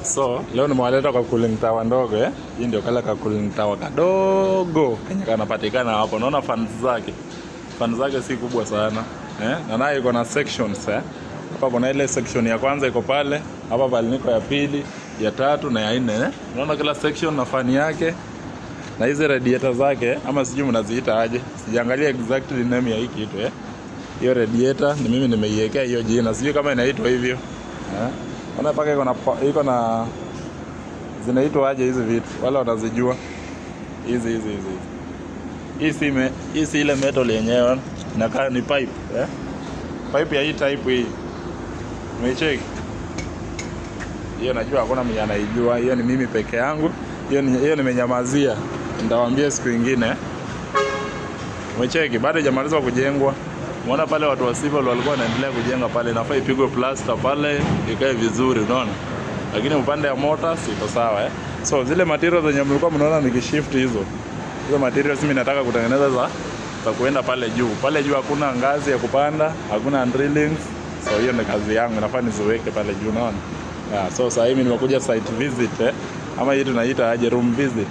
So leo nimewaleta kwa cooling tower ndogo Hii ndio kale ka cooling tower kadogo kenye kanapatikana hapo. Unaona fans zake. Fans zake si kubwa sana. Na nayo iko na sections Hapa kuna ile section ya kwanza iko pale, hapa pale niko ya pili, ya tatu na ya nne Unaona kila section na fan yake. Na hizo radiator zake ama sijui mnaziita aje. Sijaangalia exactly name ya hii kitu Hiyo radiator ni mimi nimeiwekea hiyo jina. Sijui kama inaitwa hivyo. Unaona paka iko na zinaitwa aje hizi vitu. Wala watazijua. Hizi. Hii si ile metal yenyewe. Inakaa ni pipe, Pipe ya hii type hii. Umecheki? Hiyo najua hakuna mwenye anaijua. Hiyo ni mimi peke yangu. Hiyo nimenyamazia. Nitawaambia siku nyingine. Umecheki? Bado hajamalizwa kujengwa. Unaona pale watu wa civil walikuwa wanaendelea kujenga pale, nafaa ipigwe plaster pale ikae vizuri, unaona. Lakini upande ya motors iko sawa So zile materials zenye mlikuwa mnaona nikishift hizo materials mimi nataka kutengeneza za kuenda pale juu. Pale juu hakuna ngazi ya kupanda, hakuna drillings. So hiyo ni kazi yangu, nafaa niziweke pale juu, unaona. So sasa hivi nimekuja site visit ama hii tunaita aje, room visit.